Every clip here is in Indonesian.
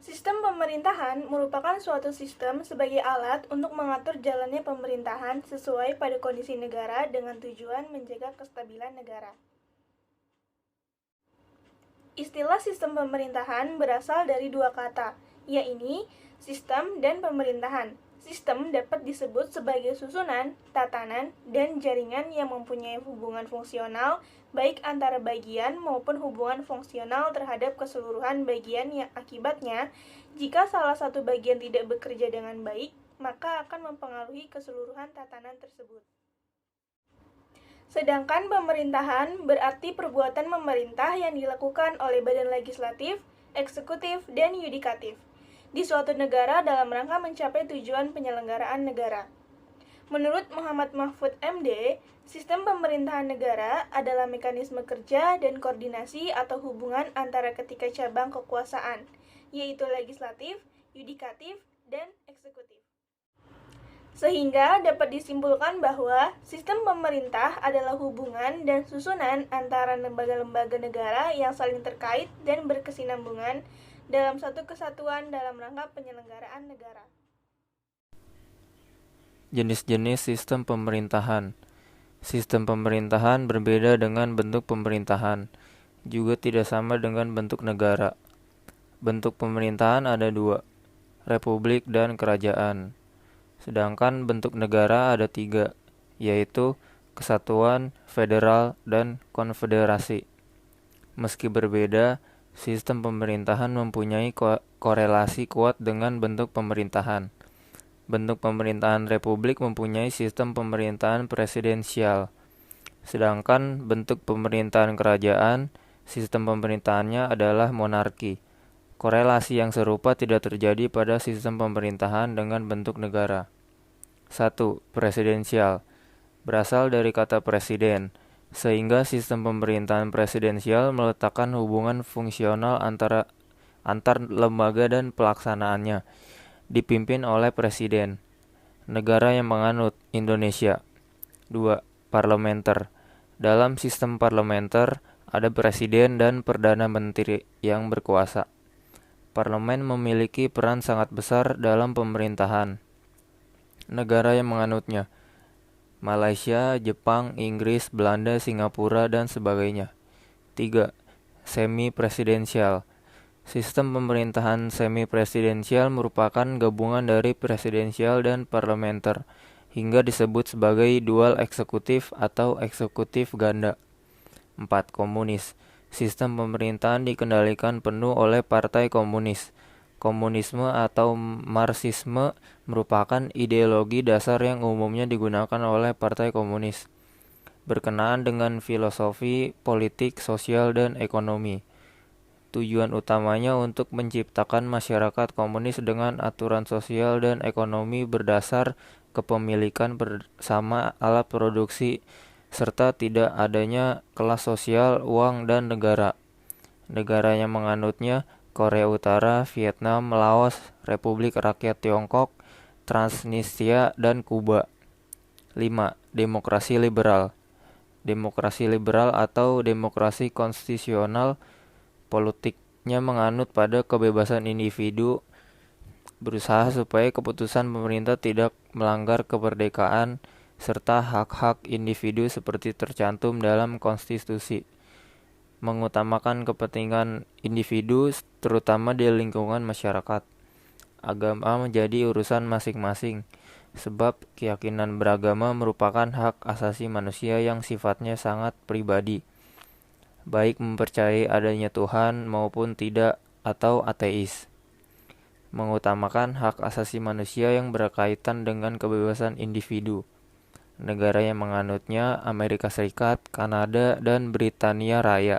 Sistem pemerintahan merupakan suatu sistem sebagai alat untuk mengatur jalannya pemerintahan sesuai pada kondisi negara dengan tujuan menjaga kestabilan negara. Istilah sistem pemerintahan berasal dari dua kata, yaitu sistem dan pemerintahan. Sistem dapat disebut sebagai susunan, tatanan, dan jaringan yang mempunyai hubungan fungsional baik antara bagian maupun hubungan fungsional terhadap keseluruhan bagian yang akibatnya jika salah satu bagian tidak bekerja dengan baik, maka akan mempengaruhi keseluruhan tatanan tersebut. Sedangkan pemerintahan berarti perbuatan memerintah yang dilakukan oleh badan legislatif, eksekutif, dan yudikatif di suatu negara dalam rangka mencapai tujuan penyelenggaraan negara. Menurut Muhammad Mahfud MD, sistem pemerintahan negara adalah mekanisme kerja dan koordinasi atau hubungan antara ketiga cabang kekuasaan, yaitu legislatif, yudikatif, dan eksekutif. Sehingga dapat disimpulkan bahwa sistem pemerintah adalah hubungan dan susunan antara lembaga-lembaga negara yang saling terkait dan berkesinambungan dalam satu kesatuan dalam rangka penyelenggaraan negara. Jenis-jenis sistem pemerintahan. Sistem pemerintahan berbeda dengan bentuk pemerintahan, juga tidak sama dengan bentuk negara. Bentuk pemerintahan ada dua, republik dan kerajaan. Sedangkan bentuk negara ada tiga, yaitu kesatuan, federal, dan konfederasi. Meski berbeda, sistem pemerintahan mempunyai korelasi kuat dengan bentuk pemerintahan. Bentuk pemerintahan republik mempunyai sistem pemerintahan presidensial. Sedangkan bentuk pemerintahan kerajaan, sistem pemerintahannya adalah monarki. Korelasi yang serupa tidak terjadi pada sistem pemerintahan dengan bentuk negara. 1. Presidensial. Berasal dari kata presiden, sehingga sistem pemerintahan presidensial meletakkan hubungan fungsional antar lembaga dan pelaksanaannya, dipimpin oleh presiden. Negara yang menganut, Indonesia. 2. Parlementer. Dalam sistem parlementer, ada presiden dan perdana menteri yang berkuasa. Parlemen memiliki peran sangat besar dalam pemerintahan. Negara yang menganutnya, Malaysia, Jepang, Inggris, Belanda, Singapura, dan sebagainya. 3. Semi-presidensial. Sistem pemerintahan semi-presidensial merupakan gabungan dari presidensial dan parlementer, hingga disebut sebagai dual eksekutif atau eksekutif ganda. 4. Komunis. Sistem pemerintahan dikendalikan penuh oleh Partai Komunis. Komunisme atau Marxisme merupakan ideologi dasar yang umumnya digunakan oleh Partai Komunis, berkenaan dengan filosofi, politik, sosial, dan ekonomi. Tujuan utamanya untuk menciptakan masyarakat komunis dengan aturan sosial dan ekonomi berdasar kepemilikan bersama alat produksi, serta tidak adanya kelas sosial, uang, dan negara. Negara yang menganutnya, Korea Utara, Vietnam, Laos, Republik Rakyat Tiongkok, Transnistria, dan Kuba. 5. Demokrasi liberal. Demokrasi liberal atau demokrasi konstitusional politiknya menganut pada kebebasan individu, berusaha supaya keputusan pemerintah tidak melanggar kemerdekaan serta hak-hak individu seperti tercantum dalam konstitusi. Mengutamakan kepentingan individu terutama di lingkungan masyarakat. Agama menjadi urusan masing-masing, sebab keyakinan beragama merupakan hak asasi manusia yang sifatnya sangat pribadi, baik mempercayai adanya Tuhan maupun tidak atau ateis. Mengutamakan hak asasi manusia yang berkaitan dengan kebebasan individu. Negara yang menganutnya Amerika Serikat, Kanada, dan Britania Raya.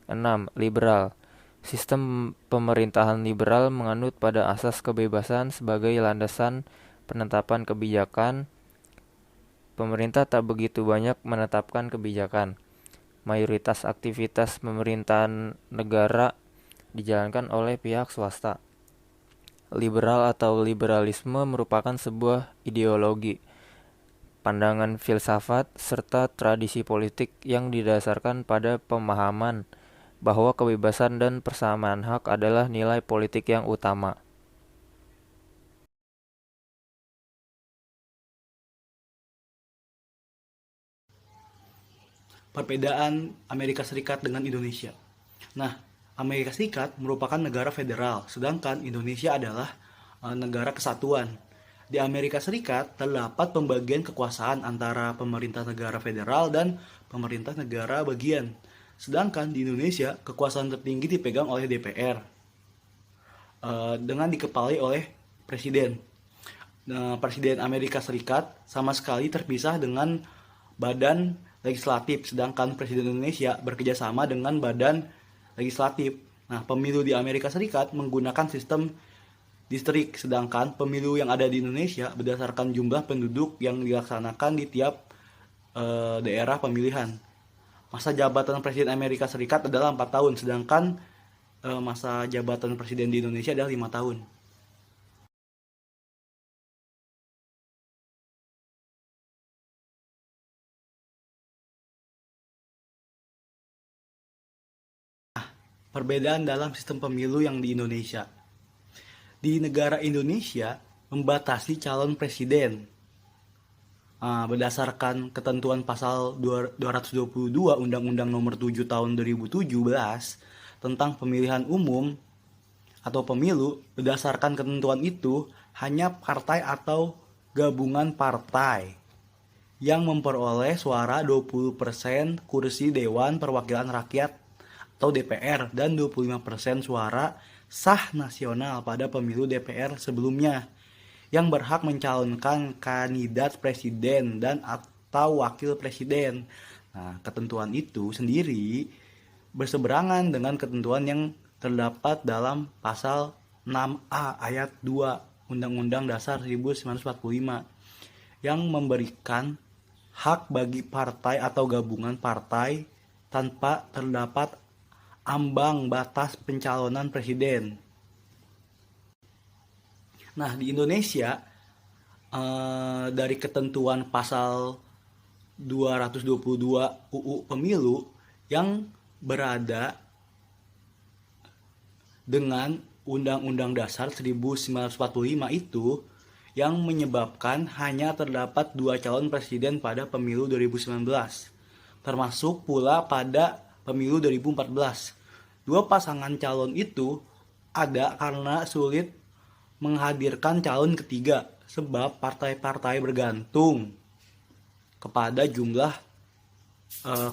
6. Liberal. Sistem pemerintahan liberal menganut pada asas kebebasan sebagai landasan penetapan kebijakan. Pemerintah tak begitu banyak menetapkan kebijakan. Mayoritas aktivitas pemerintahan negara dijalankan oleh pihak swasta. Liberal atau liberalisme merupakan sebuah ideologi, pandangan filsafat, serta tradisi politik yang didasarkan pada pemahaman bahwa kebebasan dan persamaan hak adalah nilai politik yang utama. Perbedaan Amerika Serikat dengan Indonesia. Nah, Amerika Serikat merupakan negara federal, sedangkan Indonesia adalah negara kesatuan. Di Amerika Serikat terdapat pembagian kekuasaan antara pemerintah negara federal dan pemerintah negara bagian. Sedangkan di Indonesia, kekuasaan tertinggi dipegang oleh DPR dengan dikepalai oleh presiden. Presiden Amerika Serikat sama sekali terpisah dengan badan legislatif, sedangkan Presiden Indonesia bekerja sama dengan badan legislatif. Nah, pemilu di Amerika Serikat menggunakan sistem distrik, sedangkan pemilu yang ada di Indonesia berdasarkan jumlah penduduk yang dilaksanakan di tiap daerah pemilihan. Masa jabatan Presiden Amerika Serikat adalah 4 tahun, sedangkan masa jabatan Presiden di Indonesia adalah 5 tahun. Perbedaan dalam sistem pemilu yang di Indonesia. Di negara Indonesia membatasi calon presiden berdasarkan ketentuan pasal 222 Undang-Undang Nomor 7 Tahun 2017 tentang pemilihan umum atau pemilu. Berdasarkan ketentuan itu, hanya partai atau gabungan partai yang memperoleh suara 20% kursi Dewan Perwakilan Rakyat atau DPR dan 25% suara sah nasional pada pemilu DPR sebelumnya yang berhak mencalonkan kandidat presiden dan atau wakil presiden. Nah, ketentuan itu sendiri berseberangan dengan ketentuan yang terdapat dalam pasal 6A ayat 2 Undang-Undang Dasar 1945 yang memberikan hak bagi partai atau gabungan partai tanpa terdapat ambang batas pencalonan presiden. Nah, di Indonesia dari ketentuan pasal 222 UU Pemilu yang berada dengan Undang-Undang Dasar 1945 itu yang menyebabkan hanya terdapat 2 calon presiden pada pemilu 2019, termasuk pula pada pemilu 2014. 2 pasangan calon itu ada karena sulit menghadirkan calon ketiga, sebab partai-partai bergantung kepada jumlah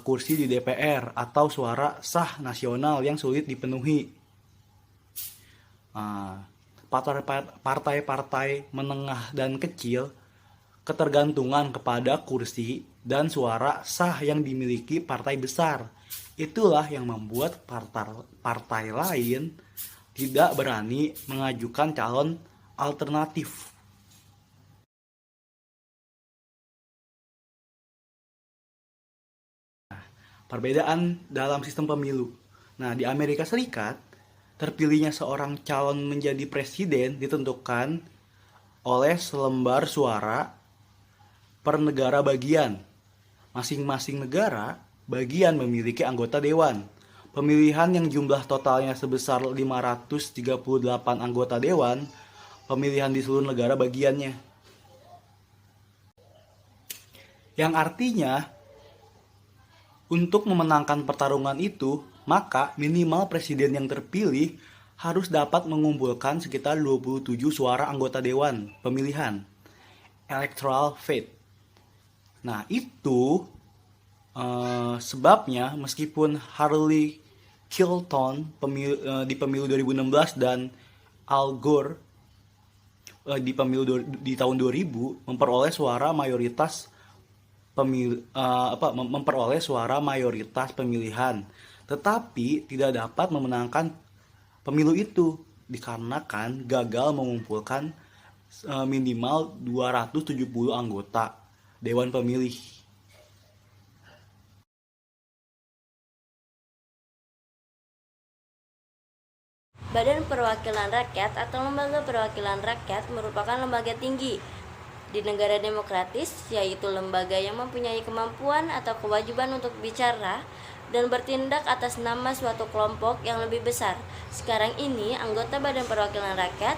kursi di DPR atau suara sah nasional yang sulit dipenuhi. Partai-partai menengah dan kecil ketergantungan kepada kursi dan suara sah yang dimiliki partai besar. Itulah yang membuat partai lain tidak berani mengajukan calon alternatif. Perbedaan dalam sistem pemilu. Nah, di Amerika Serikat, terpilihnya seorang calon menjadi presiden ditentukan oleh selembar suara per negara bagian. Masing-masing negara bagian memiliki anggota dewan. Pemilihan yang jumlah totalnya sebesar 538 anggota dewan, pemilihan di seluruh negara bagiannya. Yang artinya, untuk memenangkan pertarungan itu, maka minimal presiden yang terpilih harus dapat mengumpulkan sekitar 27 suara anggota dewan pemilihan. Electoral vote. Nah, itu sebabnya meskipun Hillary Clinton di pemilu 2016 dan Al Gore di tahun 2000 memperoleh suara mayoritas pemilihan, tetapi tidak dapat memenangkan pemilu itu dikarenakan gagal mengumpulkan minimal 270 anggota Dewan Pemilih. Badan Perwakilan Rakyat atau Lembaga Perwakilan Rakyat merupakan lembaga tinggi di negara demokratis, yaitu lembaga yang mempunyai kemampuan atau kewajiban untuk bicara, dan bertindak atas nama suatu kelompok yang lebih besar. Sekarang ini, anggota Badan Perwakilan Rakyat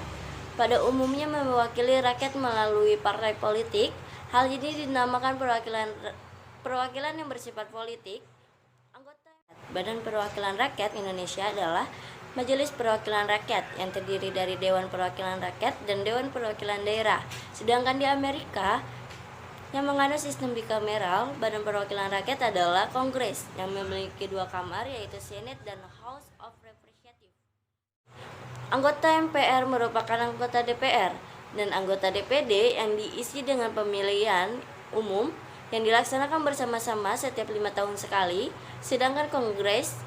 pada umumnya mewakili rakyat melalui partai politik. Hal ini dinamakan perwakilan yang bersifat politik. Anggota Badan Perwakilan Rakyat Indonesia adalah Majelis Perwakilan Rakyat yang terdiri dari Dewan Perwakilan Rakyat dan Dewan Perwakilan Daerah. Sedangkan di Amerika yang menganut sistem bikameral, Badan Perwakilan Rakyat adalah Kongres yang memiliki 2 kamar, yaitu Senate dan House of Representatives. Anggota MPR merupakan anggota DPR dan anggota DPD yang diisi dengan pemilihan umum yang dilaksanakan bersama-sama setiap 5 tahun sekali, sedangkan Kongres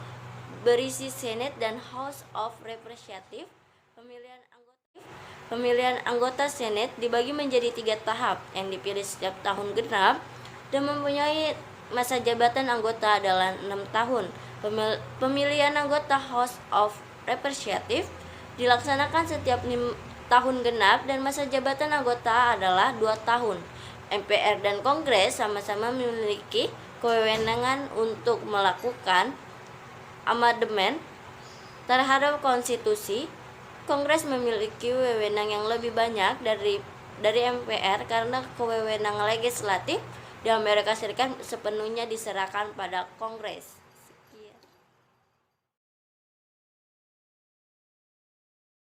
berisi Senate dan House of Representatives. Pemilihan anggota Senate dibagi menjadi 3 tahap yang dipilih setiap tahun genap dan mempunyai masa jabatan anggota adalah 6 tahun. Pemilihan anggota House of Representatives dilaksanakan setiap 5 tahun genap dan masa jabatan anggota adalah 2 tahun. MPR dan Kongres sama-sama memiliki kewenangan untuk melakukan amandemen terhadap konstitusi. Kongres memiliki wewenang yang lebih banyak dari MPR karena kewenangan legislatif di Amerika Serikat sepenuhnya diserahkan pada Kongres.